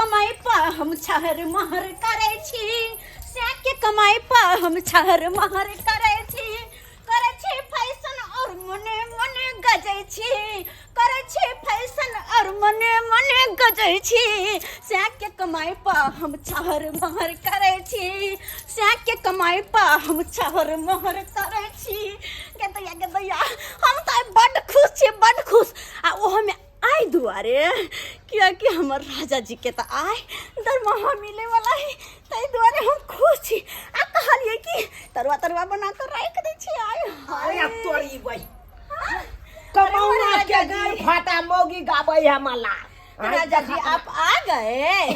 कमाई पा हम छहर महर करे छी से के कमाई पा हम छहर महर करे छी फैशन और मने मने गजै छी करे छी फैशन और मने मने गजै छी से के कमाई पा हम छहर महर करे छी से के कमाई पा हम छहर महर करे छी के दैया हम तो बड़ खुश आ ओह में आई दुआरे कि हमर राजा जी के तो आय दरमाहा मिले वाला है तई दुआरे हम खुश छी आ कहलिए कि तरुआ बना कर रख दे छी आय अरे अब तोरी भाई कमौना के गाय फाटा मोगी गाबै है मला राजा जी आप आ गए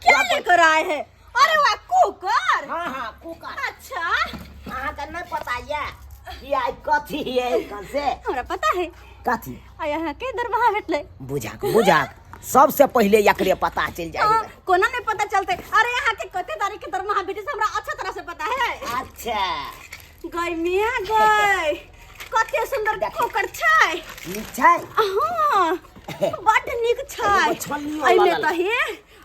क्या लेकर आए हैं अरे वाह कुकर हां कुकर अच्छा अहाँ के नहीं पता है कि आज कथी है कैसे हमरा पता है कथी आ यहाँ के दरमाहा भेटले बुझाक सबसे पहले एकरे पता चल जाए कोना नहीं पता चलते अरे यहाँ के कते तारीख के दरमाहा भेटे से हमरा अच्छा तरह से पता है अच्छा गई मिया गई कते सुंदर कुकर छै छै हां बड निक छै अइले त हे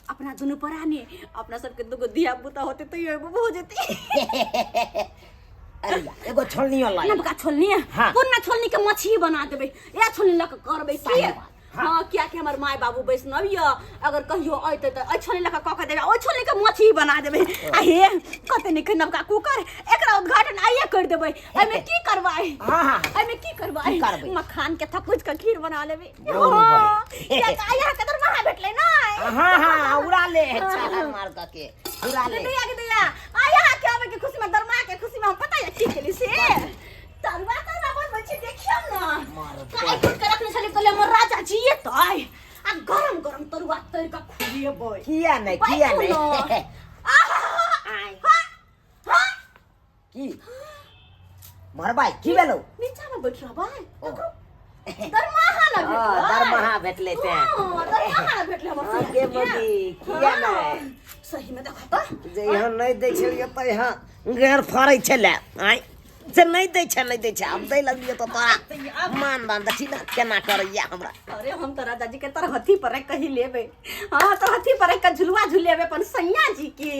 अपना दुनु परानी अपना सबके दुगो दिया बुता होते त ये हो जेती अरे एगो छोलनी ला नबका छोलनी कोन ना छोलनी के मछली बना देबे या छोलनी लक करबे की हां क्या कि हमर माय बाबू वैष्णव य अगर कहियो आइते त छोलनी लक क देबे ओ छोलनी के मछली बना देबे आ हे कते निक नबका कुकर एकरा उद्घाटन आइए कर देबे एमे की करबाई हां एमे की करबाई मखान के थकुच के खीर बना लेबे क्या आया के दरमाहा भेटले ना हां उड़ा ले छाला मार के उड़ा ले दिया आया के आवे के खुशी में दरमाहा के खुशी में हम पता है की केली से तरुआ बोल बच्चे देखियो ना काय कुछ करत नहीं चले कले मोर राजा जी ये तो आय आ गरम तरुआ तर का खुलिए बोय किया नहीं आय हां की मरबाई की भेलो नीचा में बैठ रहा भाई दरमाहा भेटले ते दरमाहा भेटले हमर आगे बदी किया नहीं सही में देखा तो जे यहाँ नहीं दै छलिए त यहाँ घेर फाड़ै छले आय से नहीं दै छै अब दै लगिए तो तोरा मान देखी ना केना करैया हमरा अरे हम तो राजा जी के तरह हथी पर कहीं लेबे हां तो हथी पर का झुलवा झुलेबे अपन सैया जी के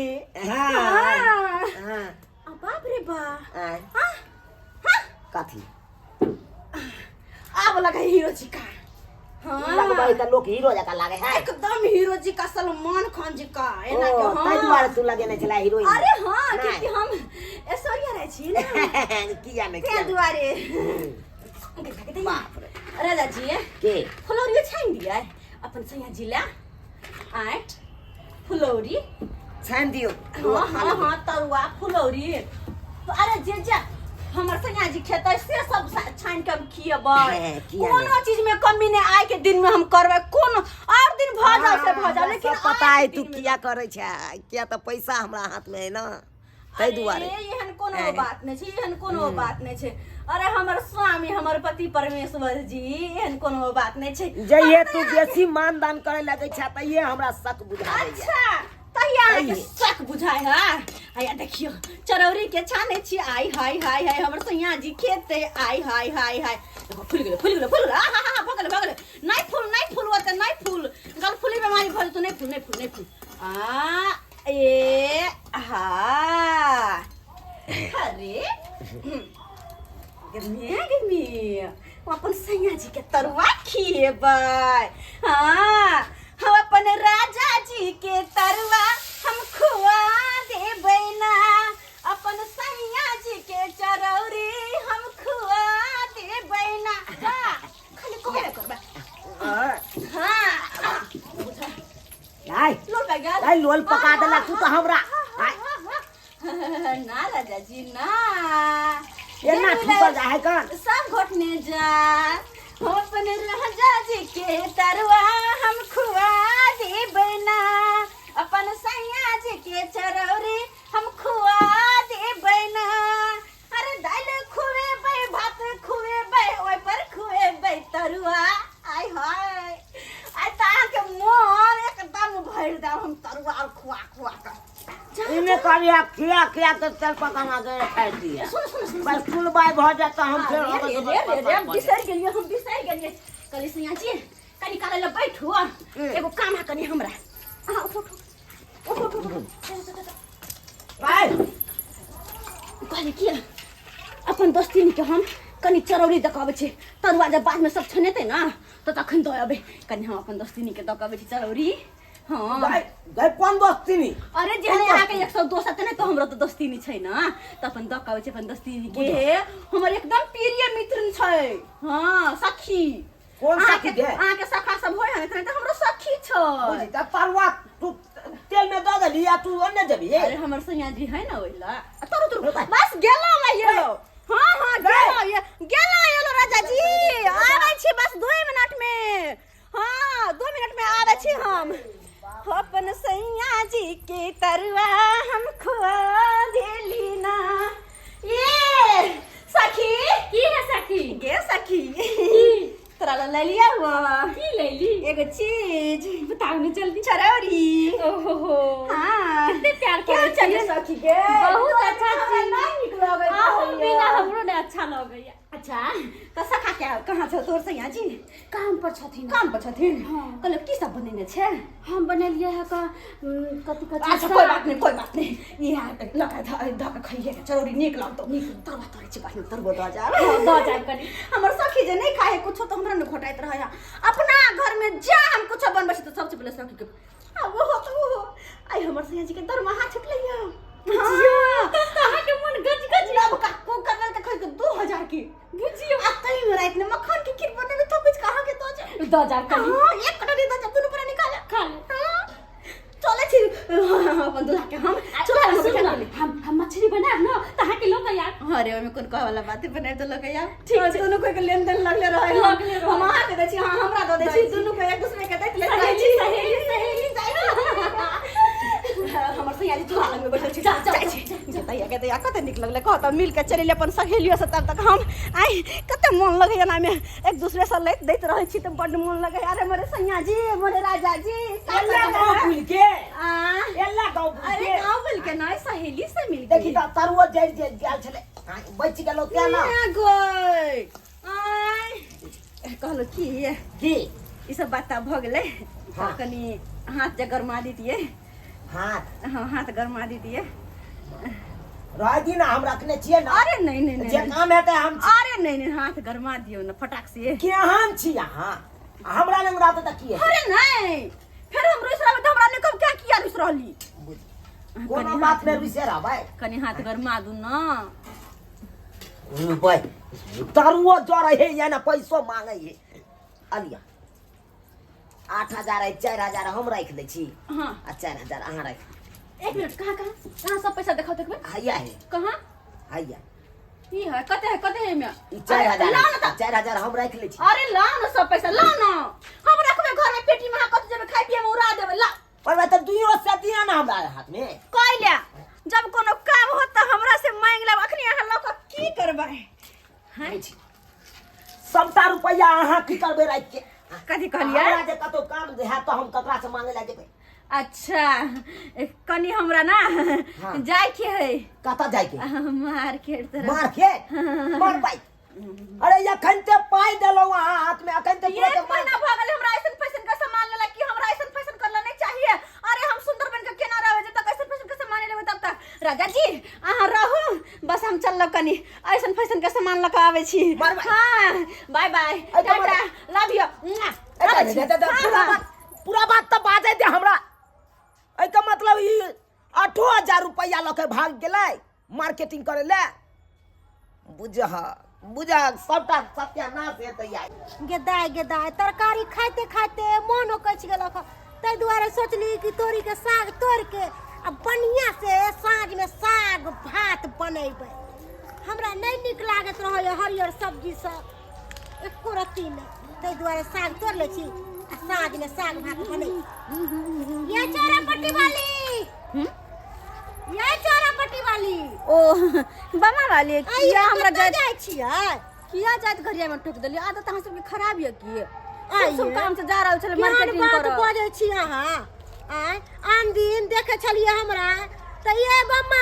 हां बाप रे बा हां कथी आब लगा हीरो जी का हां लगबाई त लोग हीरो जका लागे है एकदम हीरो जी का सलमान खान जी का एना के हां तै दुआरे तू लगे नहीं छला हीरोइन अरे हां क्योंकि हम ऐश्वर्या रहे छी ना किया नहीं के दुआरे बाप रे राजा जी के फुलौरी छान दिया अपन सैया जी ला आठ फुलौरी छान दियो हां तरुआ फुलौरी अरे जे हमर सैया जी खेतै से सब छान के हम खियबै कोनो चीज में कमी नहीं आए के दिन में हम करबै कोन और दिन भ जाओ लेकिन पता है तू किया करे छै किया त पैसा हमरा हाथ में है ना तै दुआरे एहन कोनो बात नहीं छै एहन कोनो बात नहीं छै अरे हमर स्वामी हमर पति परमेश्वर जी एहन कोनो बात नहीं छै जइए तू बेसी मान दान करे लगे छै त ये हमरा शक बुझा अच्छा तहिया के शक बुझाय है आया देखियो चरौरी के छाने छी आई हाय हमर सैया जी खेते आई हाय फूल गेले हां भगले नहीं फूल होते नहीं फूल गल फूली बीमारी भल तो नहीं फूल आ ए हा अरे गिमी अपन सैया जी के तरुआ खिएबै हां हम अपन राजा जी के तरुआ हम खुआ देबै ना अपन सैया जी के चरौरी हम खुआ देबै ना खाली कोबे करबा हां आई लोल गया आई लोल पका देला तू तो हमरा ना राजा जी ना एना ठुकर जा है कौन सब घोटने जा हम अपन राजा जी के तरुआ हम खुआ देबै ना अपन सैया जी के चरौरी हम खुआ देबै ना अरे दाल खुएबै भात खुएबै ओइ पर खुएबै तरुआ आय हाय आय ता के मोर एकदम भर दा हम तरुआ खुआ कर इने करिया किया तो चल पकाना गए खाई दिया बस फुल बाय भ जाता हम फिर हम बिसर गेलिए कली सैया जी कनी काले ले बैठू एगो काम है कनी हमरा कहले कि अपन दोस्ती के हम कनी चरौरी दकाबे छे तरुआ जब बाद में सब छनेते ना तो तखन दो अबे कनी हम अपन दोस्ती के दकाबे छे चरौरी। हाँ गाय गाय कौन दोस्ती नी अरे जेहने आके 102 सते ने तो हमरा तो दोस्ती नी छै ना त अपन दकाबे छे अपन दोस्ती के हमर एकदम प्रिय मित्र छै। हां सखी कौन सखी के आके सखा सब होय हने त हमरो सखी छ बुझी त तरुआ तू तेल में दे दली या तू ओने देबी। अरे हमर सैया जी है ना ओइला तरु बस गेलो मैं ये लो। हाँ हाँ गेलो ये लो राजा जी आबै छी बस 2 मिनट में। हाँ 2 मिनट में आबै छी हम अपन सैया जी के तरुआ हम खुआ देली ना। ये सखी की है सखी? गे सखी तोरा ले लिया हुआ की ले ली? एगो चीज बताओ ना जल्दी। चरौरी। ओहो हाँ कितने प्यार क्या करे चाहिए सखी के बहुत अच्छा चीज। नहीं निक लगे आहू बिना हमरो ने अच्छा लगैया। अच्छा तो सखा क्या कहाँ छ तोर सैया जी? काम पर छथिन। काम पर छथिन। हाँ। कहले की सब बनेने छे? हम बनेलिए है का कथि कथि। अच्छा कोई बात नहीं ये लगा ध खाइए चरौरी निक लागतो तरवा तोरे छी बाहर तरबो द जा दो जाब कनी। हमर सखी जे नहीं खाए कुछ तो हमरा न घोटाइत रहया अपना घर में जा हम कुछ बनबै छी तो सबसे पहले सखी के वो तो आई हमर सैया जी के दरमाहा छुटलैया। हां कहाँ के मन गज गज लब का को करल के खरीद 2000 की बुझियो। आ कहीं में रात में मक्खन की खीर बने तो कुछ कहां के तो जा दो जाब कनी। हां एक कटोरी तो जब तू पूरा निकाल खा ले। हां चले छी अपन दूल्हा के हम चलो हम मछली बनाब ना तहाँ के लोग यार। अरे ओमे कोन कह वाला बात बना दे लगे यार ठीक है दोनों कोई के लेन देन लगले रहे हम आ के दै छी हां हमरा दे दै छी दोनों को एक दूसरे के दैत ले जाइ छी सहेली हमर सैया जी चूल्हा लग में बैठल छी जाइ छी जतैया के दैया कते निक लगले कहत मिल के चलिले अपन सहेलियो से तब तक हम आई कते मन लगे ना में एक दूसरे से लैत दैत रहे छी त बड मन लगे अरे मोरे सैया जी मोरे राजा जी एल्ला गांव भूल के आ एल्ला गांव भूल अरे के गांव बोल के ना सहेली से मिल देखी त तरुआ जड़ गेल छले बच गेलो क्या ना गई आई कहलो की ई सब बात भ गेले हाँ। कनी हाथ जे गरमा दीतिए हाथ हाँ हाथ गरमा दीतिए रागी ना हम रखने छिए ना। अरे नहीं जे काम है हम अरे नहीं हाथ गरमा दियो ना फटाक से के हम छी यहां हमरा लंग रात तक की है। अरे नहीं फिर हम रुस रहबे त हमरा ने कब क्या किया रुस रहली कोनो बात में विषय भाई कनी हाथ गरमा दू ना भाई तरुआ जरा है या ना पैसो मांगे है अलिया 8000 है 4000 हम रख दे छी हां आ 4000 अहां रख। एक मिनट कहां सब पैसा दिखाओ देखबे हैया है कहां हैया ई है कते है में ई 4000 ला ना 4000 हम रख ले छी। अरे ला ना सब पैसा ला ना हम रखबे घर में पेटी में कत जेबे खाइ पिए में उड़ा देबे ला पर त दुइयो से दिया ना हमरा हाथ में कइला जब कोनो काम हो त हमरा से मांग लेब अखनी अहाँ लोग की करबै हैं सबटा रुपया अहाँ की करबे राख के कथि कहलिए हमरा जे कतो काम है तो हम ककरा से मांगे ला जेबे। अच्छा कनी हमरा ना हाँ। जाय के है कता जाय के मार्केट तरफ मार के मार भाई अरे अखन ते पाई देलो अहाँ हाथ में अखन ते एक महीना भ गेल हमरा ऐसन फैशन का सामान लेला कि हमरा ऐसन फैशन करला नहीं चाहिए। अरे हम सुंदर बन के केना रहबे जब तक ऐसन फैशन का सामान लेबे तब तक राजा जी अहाँ रहू बस हम चललो कनी ऐसन फैशन का सामान लका आवे छी। हां bye bye tata love you पूरा बात तो बाजे दे हमरा ए का मतलब ई 8000 रुपया लके भाग गेलै मार्केटिंग करे ले बुझा सबटा सत्यानाश हेतै आई गेदाय तरकारी खाते खाते मन उकच गेलक तै दुआरे सोचली कि तोरी के साग तोड़ के आ बढ़िया से साँझ में साग भात बनेबै। हमरा नहीं निक लागत रहय हरियर सब्जी सब एको रत्ती नहीं तै दुआरे साग तोड़ ले छी आ साँझ में साग भात बनै। ये चौरापट्टी वाली ये चौरापट्टी वाली ओ बमा वाली किया हमरा जाय छियै किया जात घरिया में ठोक देली आदत अहाँ सबके खराब है की आइए। सब काम से जा रहल छले मार्केटिंग बात कर बजै छी अहाँ आय आन दिन देखे छलिए हमरा त ये बम्मा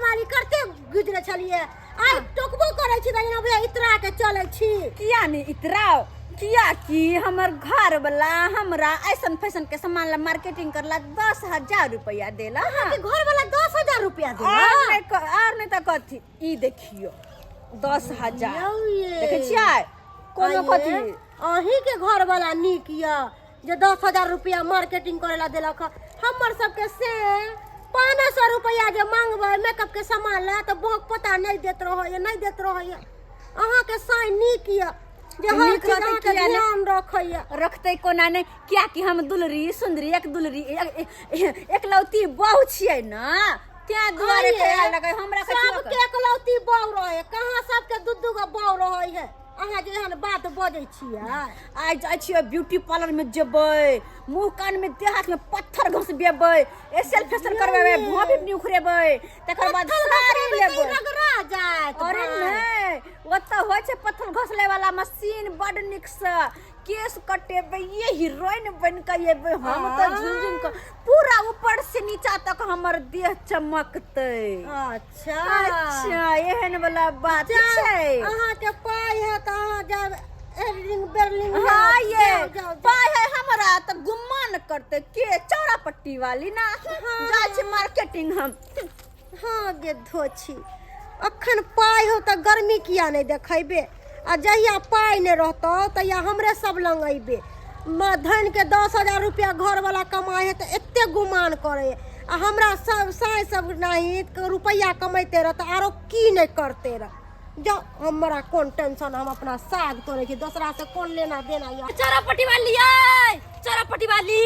वाली करते गुजरे छलिए आइ टोकबो करै छी त इतना इतरा के चलै छी किया नहीं इतराओ किया कि हमर घर वाला हमरा ऐसन फैशन के सामान ला मार्केटिंग करला 10,000 रुपया देला। के घर वाला 10,000 रुपया दे और नहीं तो कथी ई देखियो 10,000 देखे छियै कोनो कथी अही के घर वाला निक या जे 10,000 रुपया मार्केटिंग करेला देलक। हमर सबके से 500 रुपया जे मांगबै मेकअप के सामान ला तो बहुत पता नहीं देत रहो। अहाँ के साइन निक या जे हर चीज के ध्यान रखैया। रखते कोना नहीं क्या कि हम दुलरी सुंदरी एक लौती बहू छियै ना त्या दुआरे कहे लगे हमरा सब के एकलौती बहू रहे कहाँ सबके दू गो बहू रहे है। अहाँ जे एहन बात बजै छियै आइ जाइ छियै ब्यूटी पार्लर में जेबै मुंह कान में देह हाथ में पत्थर घुसबेबै एसेल फेशियल करबेबै भौं भी उखरेबै तकर बाद साड़ी लेबै रगड़ा जात। अरे नहीं ओतऽ होइ छै पत्थर घसले वाला मशीन बड नीक से केस कटेबै ये हीरोइन बन के एबै हम तो झुमझुम के पूरा ऊपर से नीचा तक हमर देह चमकतै। अच्छा एहन वाला बात छै। अहाँ के पाई है त अहाँ जब एडिटिंग बर्लिंग हाँ ये पाई है हमरा तो गुमान करते के चौड़ा पट्टी वाली ना जा छै मार्केटिंग हम। हाँ गे धोछी अखन पाई हो त गर्मी किया नहीं देखेबे आ जहिया पाई नहीं रहतो तहिया हमरे सब लंग अइबे। धन के 10,000 रुपया घर वाला कमाए है तो एते गुमान करे आ हमरा सब साई सब नहीं रुपया कमाते रह तो आरो की नहीं करते रह। जो हमरा कौन टेंशन हम अपना साग तोड़े छी दूसरा से कौन लेना देना या। चौरापट्टी वाली चौरापट्टी वाली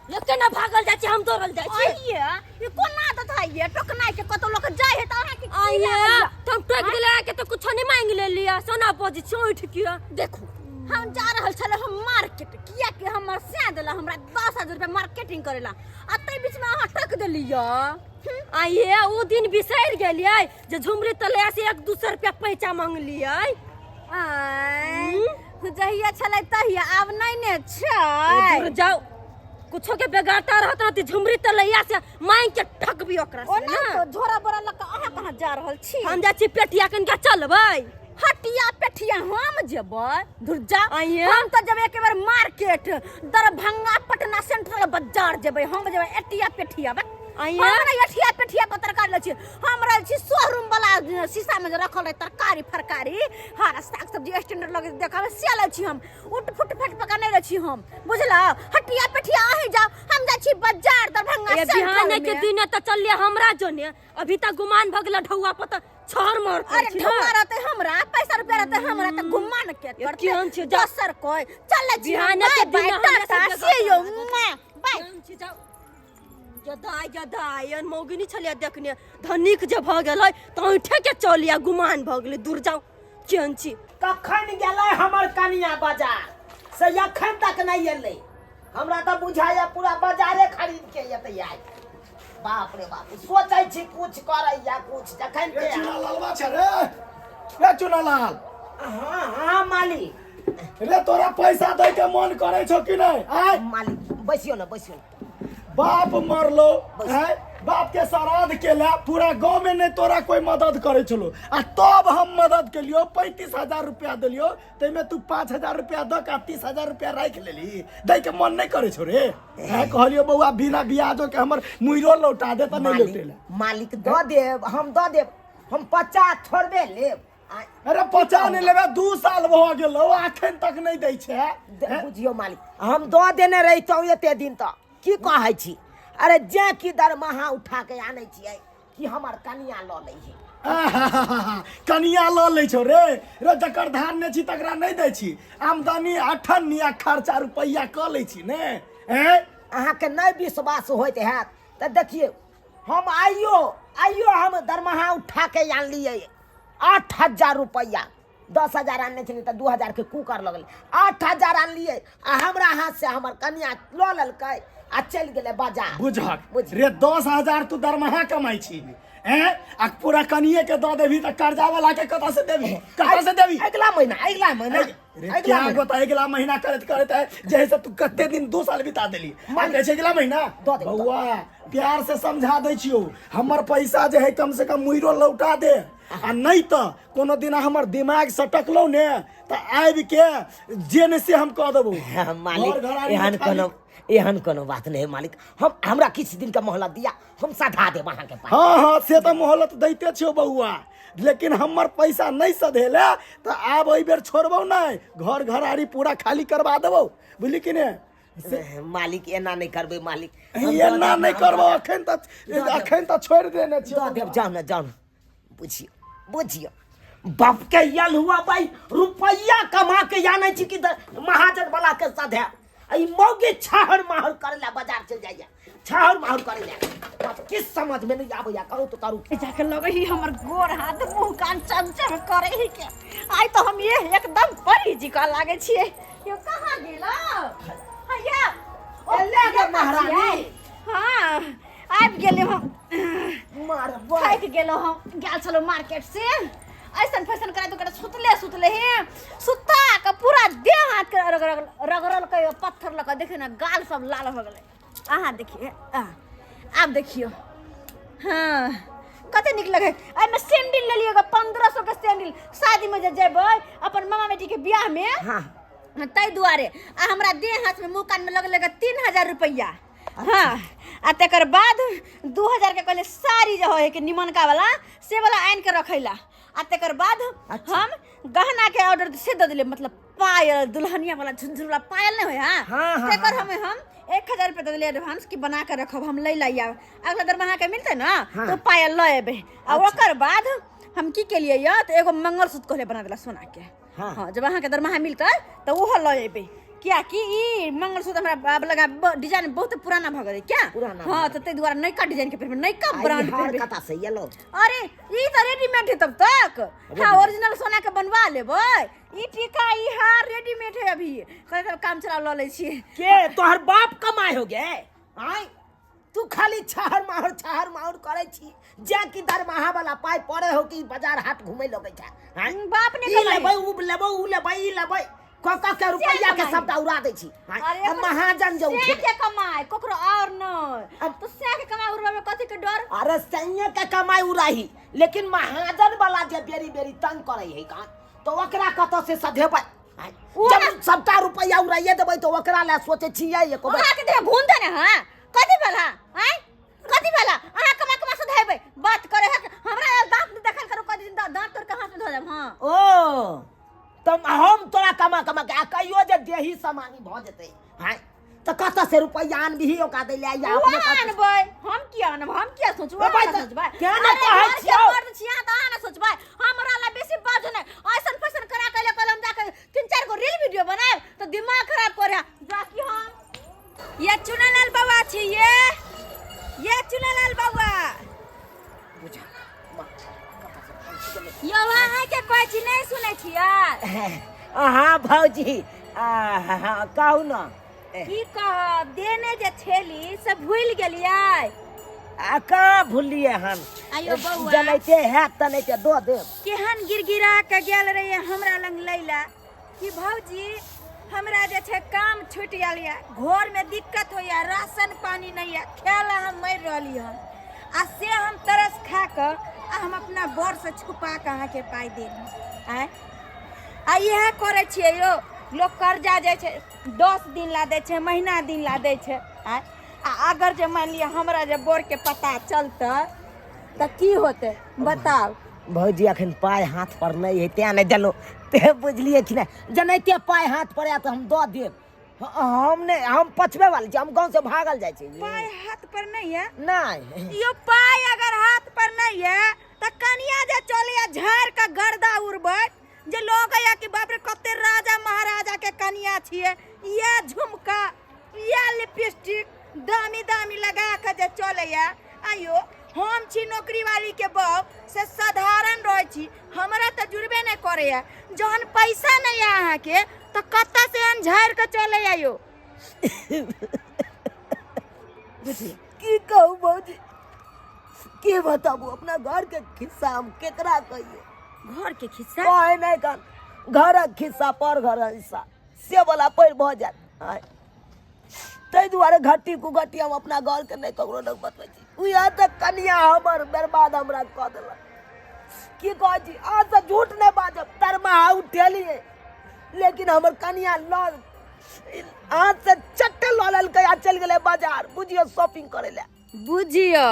ये केना भागल जाय छी हम दौड़ल जाय छी। आइए ये कोना त थाइए टोकनाइ के कतो लोग जाय है त अहाँ के आइए तुम टोक दिले के तो कुछ नहीं मांग ले लिया सोना बजी छी उठ के देखो हम जा रहल छले हम मार्केट किया कि हमर से देला हमरा 10,000 रुपया मार्केटिंग करेला आ तै बीच में अहाँ टक देलिया। आइए वो दिन बिसर गेलिए जे झुमरी तले से 1-2 रुपया पैसा मांग लिए। जहिया छले तहिया आब नहीं ने छै। दूर जाओ कुछो के बेगाता रहत न झुमरी तलैया से मांग के ठकबी ओकरा से ना तो झोरा बोरा लक अहाँ कहां जा रहल छी। हम जा छी पेटिया कन के चलबै हटिया पेठिया हम जेबै दूर जा। आइए हम तो जब एक बार मार्केट दरभंगा पटना सेंट्रल बाजार जेबै हम जेबै एटिया पेठिया आइए हमरा एटिया पेठिया पर तरकारी ले छी हम रहल छी शोरूम वाला शीशा में जे रखल है तरकारी फरकारी हरा साग सब्जी स्टैंडर्ड लगे देखावे से ले छी हम उठ फुट फट पका नहीं ले छी हम बुझला। हटिया पेठिया आही जाओ हम जा छी बाजार दरभंगा ए बिहान के दिन त चलिए हमरा जोने अभी तक गुमान भगला ढौआ पता छर मार कर छी। अरे ढौआ रहते हमरा पैसा रुपया रहते हमरा त गुमान के करते केहन छै दोसर कोई चल छी बिहान के दिन हमरा से यो बाय छी जाओ जदाई मौगिनी छलिया देखने धनिक जे भ गेलै त उठे के चलिया गुमान भ गेलै दूर जाओ केहन छी। कखन गेलै हमर कनिया बाजार से अखन तक नहीं एलै हमरा तो बुझाया पूरा बाजारे खरीद के एतै आई। बाप रे बाप सोचै छी कुछ करे या कुछ जखन के चुनालाल छै रे ए चुनालाल। हाँ मालिक रे तोरा पैसा दे के मन करे छौ कि नहीं। आय मालिक बैसियो ना बाप मरलो है बाप के श्राद्ध केला पूरा गांव में नहीं तोरा कोई मदद करे छलो आ तब हम मदद के लियो 35,000 रुपया दिलियो ते में तू 5,000 रुपया द का 30,000 रुपया राख लेली दे के मन नहीं करे छो रे। है कहलियो बउआ बिना बियाजो के हमर मुइरो लौटा दे त नहीं लौटेला। मालिक द देब हम 50 छोड़बे लेब। अरे 50 नहीं लेबे 2 साल भ गेलो अखन तक नहीं दै छै। बुझियो मालिक हम द देने रहितौ एते दिन तक की कहै छी। अरे जे की दरमाहा उठा के आनै छियै कि हमर कनिया ल लै छै। कनिया ल लै छौ रे जकर धान ने छी तकरा नहीं दै छी आमदनी अठन्नी आ खर्चा रुपया क लै छी ने। अहाँ के नहीं विश्वास होइत हैत त देखिए हम आइयो हम दरमाहा उठा के आन लिए 8,000 रुपया 10,000 आनने छली त 2,000 के कुकर लगल 8,000 आन लिए आ हमरा हाथ से हमर कनिया ल ललकै आ चल गेले बाजार। बुझक रे 10,000 तू दरमाहा कमाई छी आ पूरा कनिए के द देबी त कर्जा वाला के कत से देबी अगला महीना रे क्या होता अगला महीना करत है जैसे तू कते दिन 2 साल बिता देली मान के अगला महीना बउआ प्यार से समझा दै छियो हमर पैसा जे है कम से कम मुइरो लौटा दे आ नहीं तो कोनो दिन हमर दिमाग सटकलो ने तो आबि के जेन से हम कह देबो मालिक घर घरारी एहन में खाली- एहन कोनो बात नहीं है मालिक। हमरा किछु दिन का मोहलत दिया, हम सधा देब अहाँ के पास। हाँ हाँ से तो मोहलत दैते छियो बउआ, लेकिन हमर पैसा नहीं सधेले तो आब एहि बेर छोड़बो नहीं, घर घरारी पूरा खाली करवा देबो, बुझली कि ने? मालिक एना नहीं करबे मालिक। एना नहीं करबो, अखन तो छोड़ देने छियो। दऽ देब, जाउ न बुझियो बुझियो बाप के यल हुआ भाई, रुपया कमा के जाने छी कि महाजन वाला के साथे आई मौगे छाहर माहर करे ला बाजार चल जाइए, छाहर माहर करे ला किस समझ में नहीं आबैया, करू तो करू। जाके लगे ही हमर गोर हाथ मुंह कान चमचम करे ही के। आई तो हम ये एकदम परी जी का लागे छिए। यो कहां गेलो हैया एले के महारानी। हां आबि गेले हम, मार थाक गेलो हम, गेल छलो मार्केट से। ऐसन फैसन करा तो सुतले हे सुता का पूरा देह हाथ के रगड़ल के पत्थर लगा, देखे ना गाल सब लाल हो गेले। अहाँ देखिए आप देखियो। हाँ कते निक लगे। आई में सैंडल ले लिएगा 1500 के सैंडल, शादी में जेबै अपन मामा बेटी के ब्याह में। हाँ तै दुआरे आ हमरा देह हाथ में मुंह कान में लगेगा 3000 रुपया। हाँ आ तकर बाद 2000 के कहले साड़ी जो है कि निमनका वाला से वाला आन के रखैला। आ तकर बाद हम गहना के ऑर्डर से दे दिले, मतलब पायल दुल्हनिया वाला झुनझुन वाला पायल नहीं होय। हाँ, हाँ, तकर हम 1000 रुपया दे दिले एडवांस की बना के रखब, हम ले लाइया अगला दरमाहा के मिलते ना तो पायल ले एबे। आ ओकर बाद हम की के लिए या तो एगो मंगलसूत्र कहले बना देला सोना के। हाँ जब अहाँ के दरमाहा मिलते तो वो ले एबे, क्या कि ई मंगलसूत्र हमरा लगा डिजाइन बहुत पुराना भ गेलै क्या। हाँ तो ते द्वारा नयका डिजाइन के पहनबे, नयका ब्रांड हार कता से ये लो। अरे ई तो रेडीमेड है तब तक। हाँ ओरिजिनल सोना के बनवा लेबै, ई टीका ई हार रेडीमेड है अभी। कहै तब काम चला ल ले छी के तोहर बाप कमाए हो गे। आई तू खाली छाहर माहर करे छी, जा कि दरमाहा वाला पाई पड़े हो कि बाजार हाट घूमे लगे छै। बाप ने ई लेबै उ लेबै उ लेबै ई लेबै क के रुपया के सब उड़ा दै छी। अब महाजन जो से के कमाए कोकरो और न, अब तो से के कमाए उड़वा में कथि के डर। अरे सैये के कमाई उड़ाही, लेकिन महाजन वाला जे बेरी बेरी तंग करे है का तो ओकरा कत से सधेबै। जब सबटा रुपया उड़ाइए देबै तो ओकरा ले सोचे छियै एको अहाँ के दे भून दे ना। हां कथि वाला हैं कथि वाला अहाँ कमा सधेबै बात करे है। हमरा दांत देखल करू कथि दांत तोर कहां से धो देब। हां ओ तब हम तोरा कमा के कहियो जे देही समानी भ जेतै हैं तो कत से रुपया आन भी ओका दे ले या अपने आनबै। हम किया आनब, हम किया सोचबै सोचबै क्या न कहै छियौ। मर्द छिया त अहाँ न सोचबै हमरा ला बेसी बात नै। ऐसन फैसन करा के हम जाके 3-4 गो रील वीडियो बनाएब तो दिमाग खराब करे जाकी। हम ये चुनालाल बाबा छी, ये चुनालाल बाबा यो अहाँ के कहै छी नहीं सुनै छियै। हाँ भौजी हाँ कहू न। की कह देने जे छेली से भूल गेलियै। कहाँ भूलिए हम, आयो बौआ जनैते है तनैते दो देब। केहन गिरगिरा के गेल रहिए हमरा लंग लैला कि भौजी हमरा जे छै काम छूट गेल या, घर में दिक्कत होइया, राशन पानी नहीं है, खेला हम मर रहली हम आ से हम तरस खा के आ हम अपना बर से छुपा के अहाँ के पाई देली। आ यह करे छियै यो, लोग कर्जा जे छै 10 दिन ला दै छै, महीना दिन ला दै छै। आ अगर जे मान लिया हमरा जे बर के पता चलते तो की होते बताओ। भौजी अखन पाय हाथ पर नहीं है, त्या नहीं देलो ते बुझलिए कि नहीं। जनैते पाय हाथ पर आया तो हम दो देब। हम पछबे वाली छी, हम गांव से भागल जाय छी। पाय हाथ पर नहीं है, नहीं यो पाय अगर हाथ पर नहीं है तो कनिया जे चलिया झाड़ का गर्दा उड़बै जे लोग या कि बाप रे कते राजा महाराजा के कनिया छिए। ये झुमका ये लिपस्टिक दामी दामी लगा के जे चलैया। आयो हम छी नौकरी वाली के बाप से साधारण रह छी, हमरा तो जुड़बे नहीं करे। जहन पैसा नहीं है अहाँ के तो कत्ता से हम झाड़ के चले आयो। की कहू भौजी, के बताबू अपना घर के खिस्सा हम केकरा कहिए। घर के खिस्सा कहे नहीं कर, घर खिस्सा पर घर हिस्सा से वाला पैर भ जात ताहि दुआरे घट्टी कुघट्टी हम अपना घर के नहीं ककरो नहीं बतबै छी। यहाँ तक कनिया हमर बर्बाद हमरा कऽ देलक। की कहै छी आज से झूठ नहीं बाजब, दरमाहा उठेलिए लेकिन हमर कनिया ल आज से चट्टे लऽ लेलकै आ चलि गेलै बाजार, बुझियो शॉपिंग करे ले। बुझियो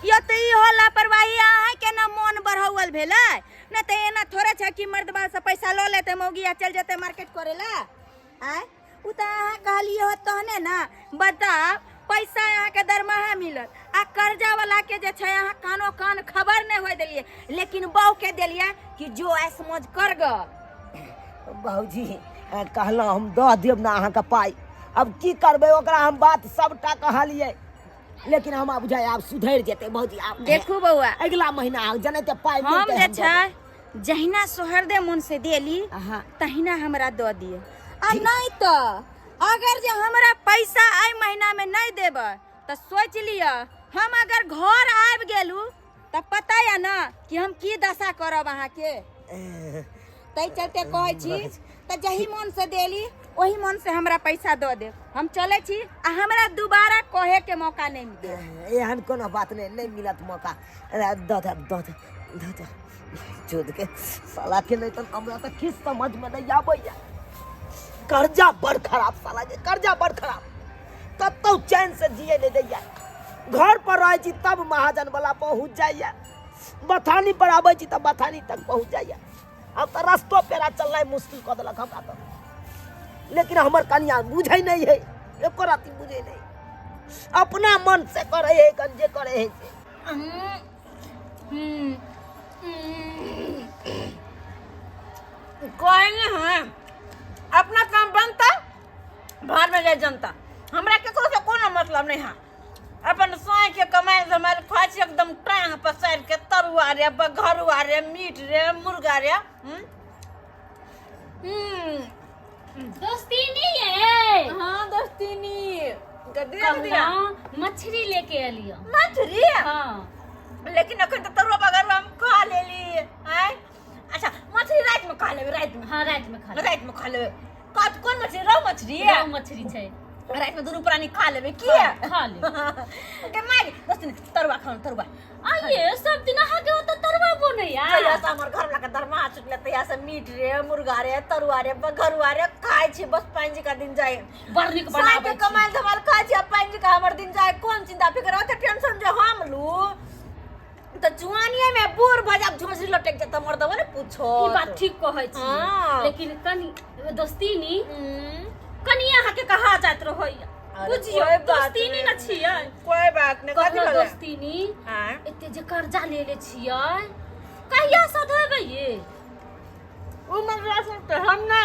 यो तो इहो लापरवाही अहाँ के ना मन बढ़ावल भेलै ना, तो एना थोड़े छै कि मर्दबा से पैसा लऽ लेते मौगी आ चल जेते मार्केट करे ला। आय उ त अहाँ कहलिए हो तहने ना। बताओ पैसा अहाँ के दरमाहा मिलत आ कर्जा वाला के जे छै अहाँ कानो कान खबर नहीं होय देलिए, लेकिन बहू के देलिए कि जो ऐस मौज कर ग। बाबूजी कहलहुँ हम दऽ देब ना अहाँके पाइ, अब की करबै ओकरा हम बात सबटा कहलिए लेकिन हमरा बुझाइ आब सुधरि जेतै बाबूजी। आब देखू बउआ अगला महीना जनाते पाइ हम मिलतै जे हम दऽ छै जहिना सोहरदे मन से देली अहाँ तहिना हमरा दऽ दियो। आ नहीं तो अगर जे हमरा पैसा आई महीना में नहीं देबै तो सोच लिया हम अगर घर आबि गेलू तो पता है ना कि हम की दशा करब अहाँ के। तै चलते कहै छी तो जही मन से देली वही मन से हमरा पैसा दऽ देब। हम चले छी आ हमरा दोबारा कहे के मौका नहीं मिले। एहन कोनो बात नहीं मिलत मौका। दऽ चोद के साला के नहीं तो हमरा तो किस समझ में नहीं आबैया। कर्जा बड़ खराब साला के, कर्जा बड़ खराब, कतौ चैन से जिए नहीं दैया। घर पर रहे छी तब महाजन वाला पहुँच जाइया, बथानी पर आबै छी तब बथानी तक पहुँच जाइया। अब तो रास्तों पेरा चलना मुश्किल कर देलक हमरा तो। लेकिन हमर कनिया बुझे नहीं है, एको राती बुझे नहीं, अपना मन से करे है गंजे करे है कहेंगे हैं अपना काम बनता बाहर में जाए जनता, हमरा केकरो से कोनो मतलब नहीं है। अपन सोए के कमाई धमाई खाई छी एकदम टांग पसार के, तरुआ रे बघरुआ रे मीट रे मुर्गा रे। दोस्तीनी है। हाँ दोस्तीनी कहूना मछली लेके आलियो। मछली हाँ लेकिन अखन तो तरुआ बघरुआ हम खा लेली है। अच्छा मछली रात में खा लेबे, रात में। हाँ रात में खा ले। रात में खा लेबे। कौन मछली? रोहू मछली रोहू मछली छै। रात में दुनू प्राणी खा लेबे की है? खा ले। के मारी दोस्ती तरुआ खाओ तरुआ। आइए सब दिन अहाँ के ओत तरुआ बनैया। तैया से हमर घर वाला के दरमाहा छुटले, तैया से मीट रे मुर्गा रे तरुआ रे बघरुआ रे खाई छी। बस पाइन जी का दिन जाए बड़ नीक साथ बनाबै के छी। कमाल धमाल खाई छी, पाइन जी का हमर दिन जाए। कौन चिंता फिकर ओते टेंशन जो हम लू तो जुआनिए में बूढ़ भजब झोंसरी लटक जत मर्दवा ने पूछो। ई बात ठीक कहै छी। हाँ। लेकिन कनी दोस्तीनी कनिया अहाँ के कहा जात रहैया। बुझियो दोस्तीनी न छियै। कोई बात नहीं कथि कहलो बोले? दोस्तीनी हां एते जे कर्जा लेले छियै कहिया सधेबै ये? उ मर्दवा सोचते हम ना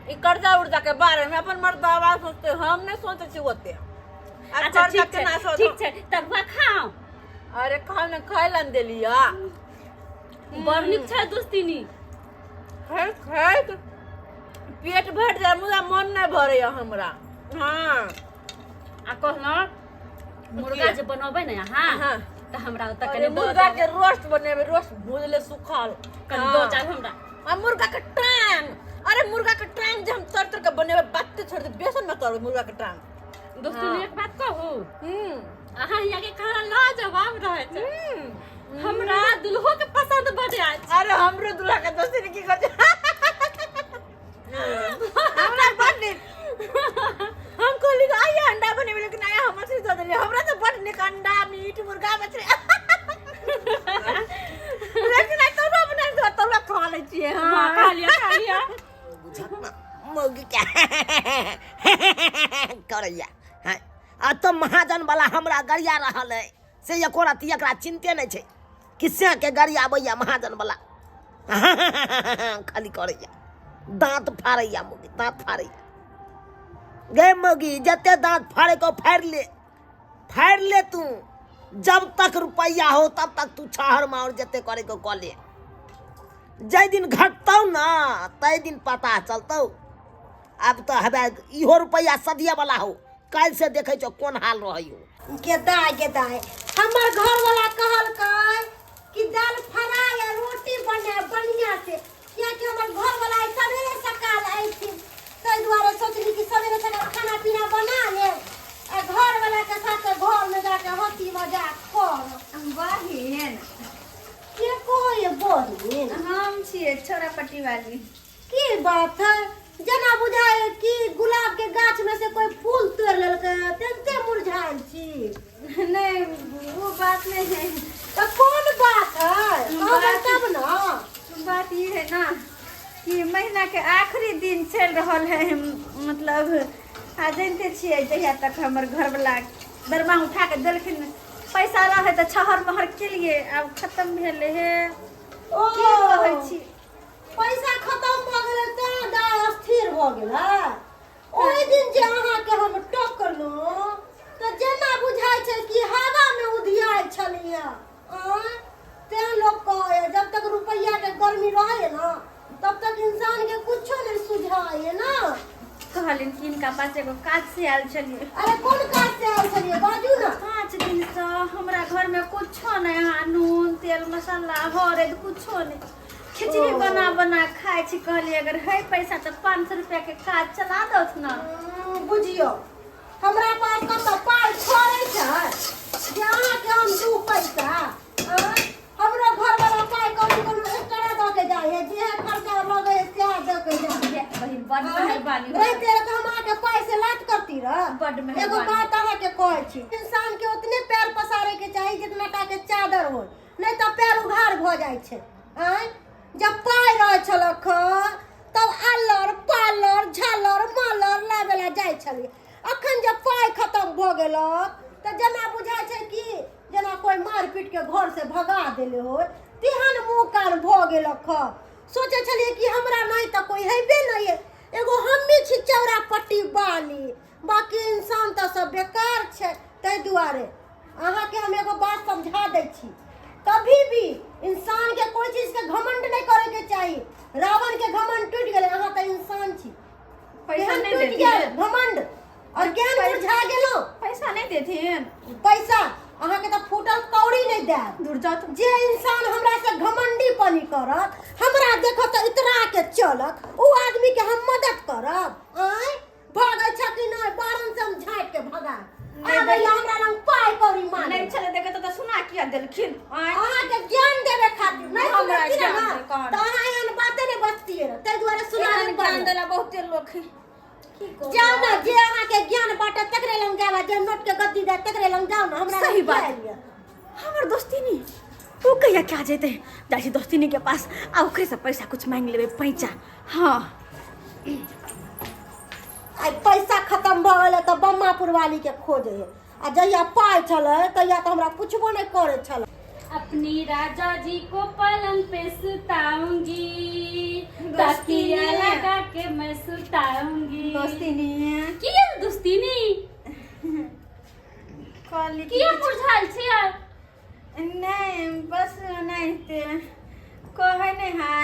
ई कर्जा उर्जा के बारे में अपन मर्दवा सोचते, हम नहीं सोचे छी ओते। अच्छा ठीक छै तब खाओ। अरे खाना खाइलन देलिया बड़ नीक छै दोस्तीनी। खाए खाए तो पेट भर जाए, मुदा मन नहीं भरे हमरा। हाँ आ कहलो मुर्गा जे बनबै ने अहाँ हाँ। त हमरा ओत अरे कने मुर्गा के रोस्ट बनेबे, रोस्ट भूजले सुखाल कने दो जाल हमरा। आ मुर्गा के टांग, अरे मुर्गा के टांग जे हम तर के बनेबे बात छोड़ दे, बेसन में करबे मुर्गा के टांग। दोस्तीनी एक बात कहू, अहाँ यहाँ के खाना लाजवाब रहे छै। हमरा दुल्हो के पसंद बड़ आय। अरे हमरो दूल्हा के दोस्ती ने की कर हमरा बड़ नीक। हम कहली आइए अंडा बनेबे, लेकिन आया हम मछली दे देलिए। हमरा तो बड़ नीक अंडा मीट मुर्गा मछली लेकिन आई तो बना दो तो खा ले छिए। हां खा लिया मौगी क्या करैया हैं? आ तो महाजन वाला हमरा गरिया रहल है से एको राती एकरा चिंते नहीं छै किसे के गरिया आबैया महाजन वाला। खाली करैया, दांत फाड़ैया मौगी, दांत फाड़ैया। गे मौगी जते दांत फाड़े को फाड़ ले तू। जब तक रुपया हो तब तक तू छहर मार जते करे को कऽ ले। जै दिन घटतौ ना तै दिन पता चलतौ। अब तो हबे इहो रुपया सदिया वाला हो, काल से देखे छो कोन हाल रहियो। गेदाय हमर घर वाला कहलकै कि दाल फ्राई या रोटी बने बढ़िया से, कियाकि हमर घर वाला सवेरे सकाल आइथिन त ताहि दुआरे सोचली कि सवेरे सवेरे खाना पीना बना ले आ घर वाला के साथ घर में जाके हंसी मजाक कर। बहिन के कोई बहिन हम छियै छोरापट्टी वाली। की बात है जना बुझाए कि गुलाब के गाछ में से कोई फूल तोड़ लेलकै तेते मुरझायल छी। नहीं वो बात नहीं है। तो कौन बात है कहबै तब ना। बात ये है ना कि महीना के आखिरी दिन चल रहा है, मतलब आ जानते छियै जहिया तक हमर घर वाला दरमा उठा के देलखिन पैसा रहे तो छहर महर के लिए अब खत्म भेले है। ओ की कहै छी पैसा खत्म भ गेलै त दाय स्थिर भ गेलै। ओहि दिन जे अहाँ के हम टोकलहुँ त जेना बुझाइ छै कि हवा में उधियाइ छलियै। तें लोग कहे जब तक रुपया के गर्मी रहे ना तब तक इंसान के कुछो नहीं सुझाए ना। कहलिन कि इनका पास एगो काज से आयल छलिए। अरे कौन काज से आयल छलिए बाजू ना। 5 दिन से हमरा घर में कुछो नहीं, नून तेल मसाला हरद कुछो नहीं, खिचड़ी बना बना खाए छी। कहलिए अगर है पैसा तो 500 रुपया के काज चला दौथ ना। बुझियो हमरा पास कत पाई छोड़े छै जे अहाँ के हम दू पैसा हमरो घर वाला पाई कौन एक्स्ट्रा द के जाय है जे खर्चा लगे है त्या द के जाय। बहिन बड़ मेहरबानी हो। रहते तो हम अहाँ के पाई से लात करती रह। बड़ मेहरबानी। एगो बात अहाँ के कहै छी इंसान के उतने पैर पसारे के चाही जितना टा के चादर हो, नहीं तो पैर उघार भ जाय छै। जब पाई रह छलक तब आलर पालर झालर मालर लाबेला जाय छलिए। अखन जब पाई खत्म भ गेलक त जना बुझाय छै कि जना कोई मार पीट के घर से भगा देले हो तेहन मुंह कान भ गेलक। सोचे छलिए कि हमरा नहीं त कोई हेबे नहीं है, एगो हम्मी छी चौरा पट्टी वाली, बाकी इंसान त सब बेकार छै। तै दुआरे अहाँ के हम एगो बात समझा दै छी, कभी भी इंसान के कोई चीज के घमंड नहीं करे के चाहिए। रावण के घमंड टूट गेले, अहाँ त इंसान छी। पैसा नहीं टूट देती गेल घमंड और ज्ञान मुरझा गेलो। पैसा नहीं देथिन पैसा अहाँ के त फूटल कौड़ी नहीं दे। दूर जाओ तुम। जे इंसान हमरा से घमंडी पनी करत हमरा देखो त इतरा के चलत उ आदमी के हम मदद करब। आय भागै छ कि नहीं बारन से हम झाट के भगा आबे हमरा लंग पाई कौड़ी मांगे नहीं चले देखे तो सुना किया देलखिन। अहाँ के ज्ञान देवे खातिर नहीं हमरा सुनती ज्ञान ना दे कौन? त अहाँ एहन बाते नहीं बचती है तै दुआरे सुना ज्ञान नहीं ज्ञान पड़े। देला बहुते लोग है। की कहू? जाओ ना जे अहाँ के ज्ञान बाटे तकरे लंग जावा, जे नोट के गद्दी दे तकरे लंग जाओ ना। हमरा सही लंग बात। किया लिया? हमर दोस्तिनी वो कहिया क्या जेते जाइ छी दोस्तिनी के पास आ ओकरे से पैसा कुछ मांग लेबे पैसा। हाँ आई पैसा खत्म भ गेलै त बम्मापुर वाली के खोजे है आ जहिया पाई छलै तहिया त हमरा पुछबो नहीं करे छलै। अपनी राजा जी को पलंग पे सुताऊंगी, तकिया लगा के मैं सुताऊंगी। दोस्तिनी की है दोस्तिनी कहली की मुरझाल छै। नहीं बस नहीं ते कहे नहीं है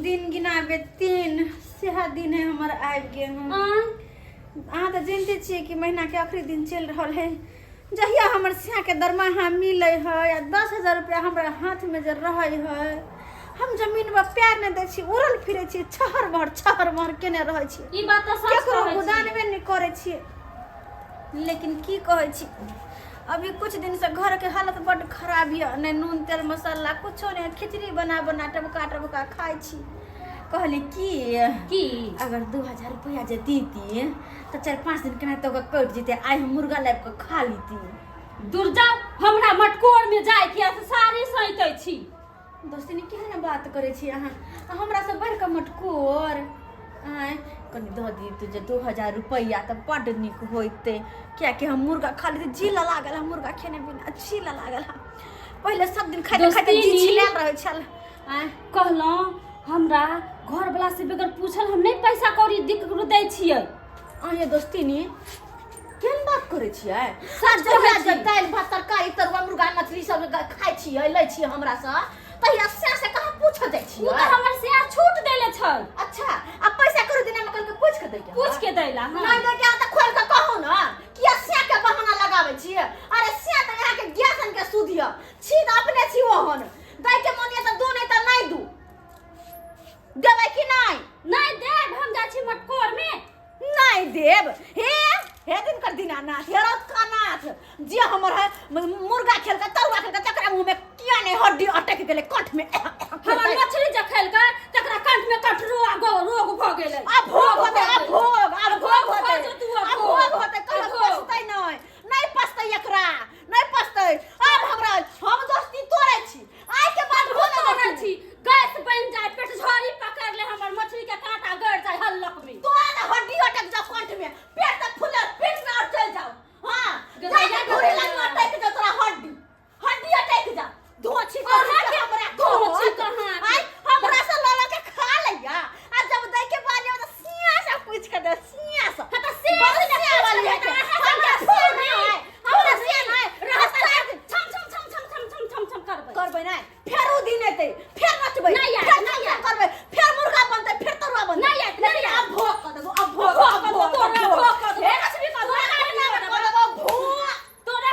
दिन गिनाबे 3 सेहा दिन है हमर आबि गेल। अहाँ तो जानते छिए कि महीना के आखिरी दिन चल रहा है, जहिया हमर सिया के दरमाहा मिले है या 10,000 रुपया हमरा हाथ में जे रहे है हम जमीन पर पैर नहीं दै छी, उड़ल फिरे छी, छहर महर केने रहे छी। ई बात तो सच केकरो कहै छी। गुदानबे नहीं करे छी। लेकिन की कहै छी अभी कुछ दिन से घर के हालत बड़ खराब है, नहीं नून तेल मसाला कुछो नहीं, खिचड़ी बना बना टबका खाई छी। कहली कि अगर 2,000 रुपया जे दीती तो 4-5 दिन केना तो कट जेते, आई हम मुर्गा लाब के खा लीती। दूर जाओ हमरा मटकोर में जाय के सारी सैतै छी। दोस्तिनी केहन बात करे छी अहाँ, हमरा से बढ़ के मटकोर। आय कनी दऽ दी तुझे 2,000 रुपया तो बड़ निक होइते, क्या कि हम मुर्गा खा लेते। जीला लागल हम मुर्गा खेने बिना, जीला लागल हम पहले सब दिन खाते खाते जी छिलाल रहे छल। आय कहलौं हमरा घर वाला से बगैर पूछल हम नहीं पैसा कौड़ी ककरो दै छियै। अहे दोस्तिनी केहन बात करे छियै। सच कहै छी। दालि भात तरकारी तरुआ मुर्गा मछली सब खाइ छियै लै छियै हमरा से, तहिया से कहाँ पूछ दै उ छियै। तो हमर से छूट देले छै। अच्छा आ पैसा करू दिन में कल के पूछ के दै के पूछ के दैला नहीं दे के त खोल के कहो ना किया से के बहाना लगावे छियै। अरे से त यहाँ के ग्यासन के सुधिया छी त अपने छी ओहन दै के मन ये त दो नहीं त नहीं दू देबै कि नहीं। नहीं देब हम जाइ छी मटकोर में दीनानाथ हे रत्नाथ जे हमर है मुर्गा खेल का तरुआ खेल का तकरा मुंह में किया नहीं हड्डी अटक गेले कंठ में हमर मछली जे खेल के तकरा कंठ में कंठ रोग भ गेलै अब भोग होते कल पछतै नहीं पछतै एकरा नहीं पछतै अब हमरा हम दोस्ती तोड़े छी आइ के बाद भूत बनै छी गैस बन जाए पेट झोरी पकड़ ले हमर मछली के कांटा गड़ जाए हल्लक में तो हड्डी अटक जा कंठ में पेट तक फुले पेट में और चल जाओ हां गया घोड़ी लग अटक जा तोरा हड्डी अटक जा धुआं छी कहां के हमरा धुआं छी कहां आई हमरा से लला के खा लिया आ जब दई के बाली में सिया से पूछ के दे सिया से त से वाली है हम क्या फोन है हमरा से नहीं रास्ता छम करबै करबै नहीं फेर उ दिन एतै फेर नचबै नहीं यार करबै फेर मुर्गा बनतै फेर तरुआ बनतै नहीं यार लेकिन अब भोग कर देबो अब भोग कर देबो तोरा भोग कर देबो मछली कर देबो भोग तोरा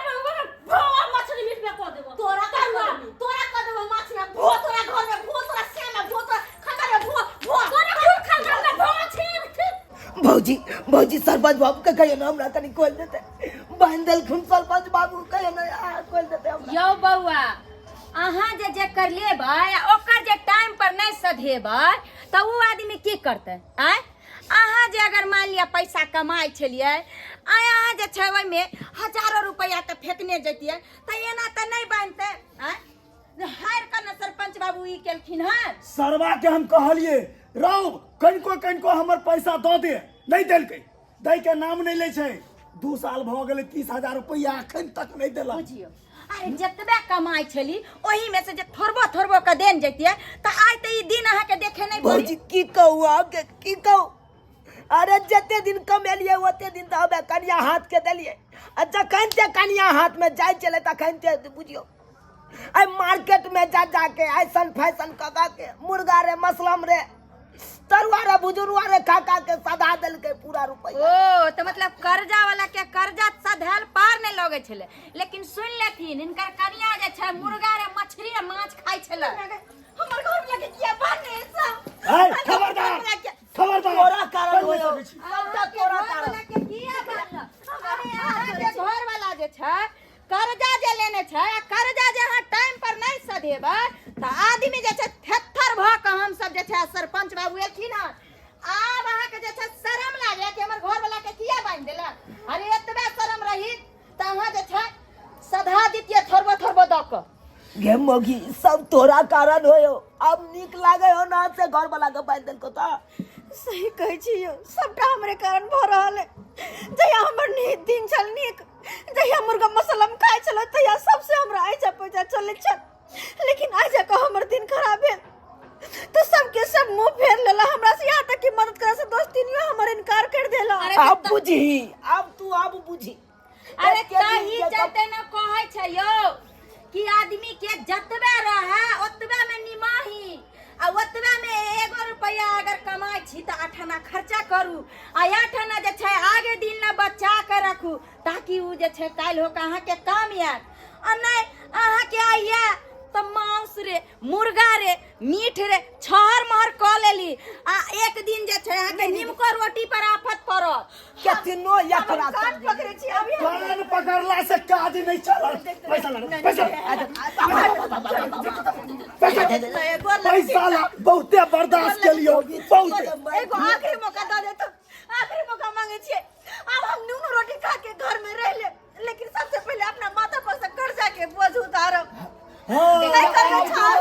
भोग मछली मीट में कर देबो तोरा कर देबो माछ में भोग तोरा घर में भोग तोरा से में भोग तोरा खंडा में भोग तोरा खूब खंडा में भोग छी भौजी सरपंच बाबू के कहियो ना हमरा कनी खोल देते बांधल खुन सरपंच बाबू कहियो ना खोल देते हमरा यौ बौआ अहाँ जे कर लेबै ओकर जे टाइम पर नहीं सधेबै तऽ उ आदमी की करतै आय अहाँ जे अगर मान लिया पैसा कमाई छलियै अहाँ जे छै ओइमे हजारों रुपया तऽ फेकने जैतियै तऽ एना तऽ नहीं बनतै आय हार कर न सरपंच बाबू ई केलखिन हन सरवा के हम कहलिए रौ कनिको हमर पैसा दऽ दे नहीं देलकै दै के नाम नहीं ले छै 2 साल भ गेलै 30,000 रुपया अखन तक नहीं देलक बुझियो अरे जतबे कमाई छली ओही में से जे थोड़बो के देन जैतियै तऽ आइ तऽ ई दिन अहाँ के देखे नहीं भौजी की कहू आगे की कहू अरे जते दिन कमेलिए ओते दिन तो हमें कनिया हाथ के देलिए आ जखन ते कनिया हाथ में जाय चले तखन ते बुझियो आई मार्केट में जा के ऐसन फैशन कका के मुर्गा रे मसलम रे तरुआ रे बुजुर्गा रे काका के सदा देल के पूरा रुपया ओ तो मतलब कर्जा वाला के कर्जा सधैल पार नहीं लगे छले लेकिन सुन लेथिन इनकर कनिया जे छै मुर्गा रे मछली रे माछ खाई छले हमर घर में लगे किया बाने सब ए खबरदार तोरा कारण होयो होय सबटा तोरा कारण के किया बनल अरे यहाँ जे घर वाला जे छै कर्जा जे लेने छै आ कर्जा जे अहाँ टाइम पर नहीं सधेबै त आदमी जे छै थेथर भ के हम सब जे छै सरपंच बाबू एलखिन हन आब अहाँ के जे छै शरम लागे कि हमर घर वाला के किया बांध देलक अरे एतबे शरम रही त अहाँ जे छै सधा दितियै थोड़बो द के गे मोगी सब तोरा कारण होयो अब निक लागे हो ना से घर वाला के बांध देल को ता सही कहै छी यौ सबटा हमरे कारण भ रहल है जहिया हमर नीक दिन छल नीक जहिया मुर्गा मसलम खाइ छल तहिया सबसे हमरा आइजा पैसा चले छल लेकिन आइजा का हमर दिन खराब भेल तो सबके सब मुंह फेर लेला हमरा से यहाँ तक की मदद करे से दोस्तिनियो हमर इनकार कर देला अब बुझी अब बुझी अरे कहीं जते न कहै छै यौ कि आदमी के जतबे रहे ओतबे में निमाही आ ओतबे में 1 रुपया अगर कमाई छी त 8 आना खर्चा करू आ 8 आना जे छै आगे दिन न बचा के रखू ताकि उ जे छै काल हो के अहाँ के काम आयत आ नहीं अहाँ के आइया त मांस रे मुर्गा रे मीठ रे छहर महर क लेली आ एक दिन जे छै अहाँ के नीमको रोटी पर आफत पड़त केतनो एकरा कान पकड़े छी अभी कान पकड़ला से काज नहीं चलत पैसा ला बहुते बर्दाश्त के लियो बहुते एगो आखिरी मौका दे दे तो आखिरी मौका मांगे छी अब हम नून रोटी खा के घर में रह ले लेकिन सबसे पहले अपना माथा पर से कर्जा के बोझ उतारब नहीं करना चाहब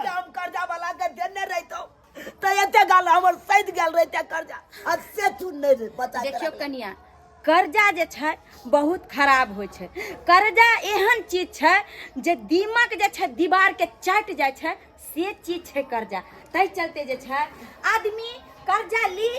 हम कर्जा वाला के देने रहितो त एते गाल हमर सैद गेल रहिते कर्जा आ से तू नहीं बता देखियो कनिया कर्जा जे छै बहुत खराब होइ छै कर्जा एहन चीज छै जे दीमक जे छै दीवार के चाट जाय छै से चीज छै कर्जा तै चलते जे छै आदमी कर्जा ली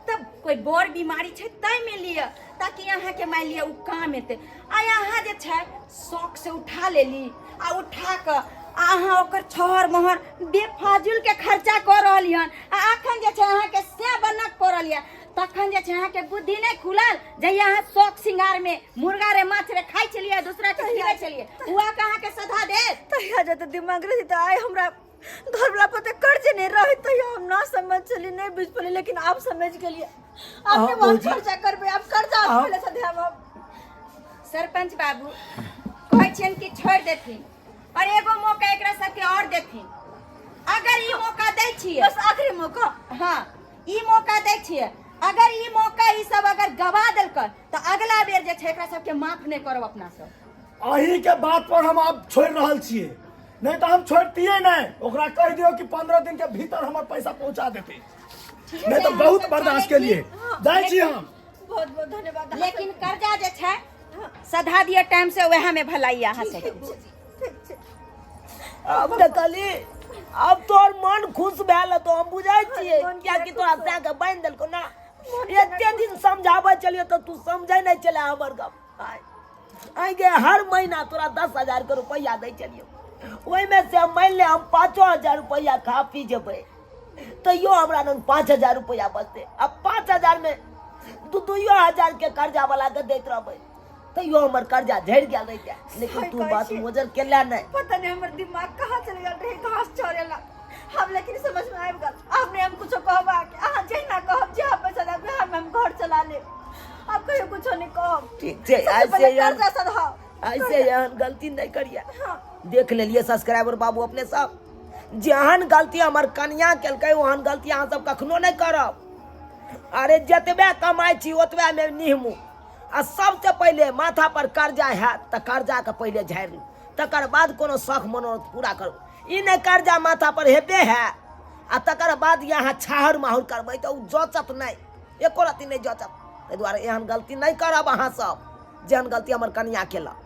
तब कोई बड़ बीमारी छै तै में लिया ताकि अहाँ के मान लिया उ काम एते आ अहाँ जे छै शौक से उठा लेली आ उठा के अहाँ ओकर छहर महर बेफाजुल के खर्चा कर रहली हन आ अखन जे छै अहाँ के से बनक पड़ल या तखन जे छै अहाँ के बुद्धि नहीं खुलल जहिया अहाँ शौक सिंगार में मुर्गा रे माछ रे खाई छलिए दूसरा के खिलाए छलिए हुआ कहाँ के सधा दे तहिया जते दिमाग रही त आइ हमरा घर वाला पते कर्ज नहीं रहे तहिया हम ना समझ चली नहीं बुझ पली लेकिन आप समझ गेलिए आपने बहुत खर्चा करबे, अब कर्जा पहले से देब। सरपंच बाबू कहै छियन कि छोड़ देथिन और एगो मौका एकरा सबके और देथिन। अगर ई मौका दै छियै, बस आखिरी मौका। हाँ ई मौका दै छियै, अगर ई मौका ई सब अगर गवा देलकै तो अगला बेर जे छै एकरा सबके माफ नहीं करब अपना सब। अही के बात पर हम अब छोड़ रहल छियै, नहीं तो हम छोड़तिए नहीं। ओकरा कह दियो कि 15 दिन के भीतर हमर पैसा पहुंचा देते, नहीं तो बहुत बर्दाश्त के लिए जाय छी हम। बहुत बहुत धन्यवाद। लेकिन कर्जा जे छै सधा दिए टाइम से वह में भलाई अहाँ से। अब देखली अब तोर मन खुश भेल तो हम बुझाई छियै क्या कि तोरा से के बांध देलको ना। एते दिन समझावे चलिए तो तू समझे नहीं चले हमर गप। आई गे हर महीना तोरा 10,000 के रुपया दे चलियो, ओई में से मान ले हम 5,000 रुपया खा पी जेबै तो यो हमरा न 5,000 रुपया बचते। अब 5,000 में 2,000 के कर्जा वाला के देत रहबै तो यो हमर कर्जा झड़ गेल रह। लेकिन तू बात मोजर के ले नहीं। पता नहीं हमर दिमाग कहाँ चले गया रहे, घास चोरेला हम, लेकिन समझ में आबि गल। आपने हम कुछ कहबा कि अहाँ जहिना कहब जे पैसा देब हम घर चला ले। आप कहियो कुछ नहीं कहब, ठीक है। कर्जा सधाओ, ऐसे एहन गलती नहीं करिए। देख लेलिए सब्सक्राइबर बाबू अपने सब, जेहन गलती हमर कनिया केलकै ओहन गलती अहाँ सब कखनो नहीं करब। अरे जतबे कमाई छी ओतबे में निहमू। आ सबसे पहले माथा पर कर्जा है तो कर्जा के पहले झाड़ि लू, तकर बाद कोनो शौक मनोरथ पूरा करू। ई नहीं कर्जा माथा पर हेबे है आ तकर बाद यहाँ छाहर माहौर करबै तो जचत नहीं, एको रत्ती नहीं जचत। ताहि दुआरे एहन गलती नहीं करब अहाँ सब जेहन गलती हमर कनिया केलक।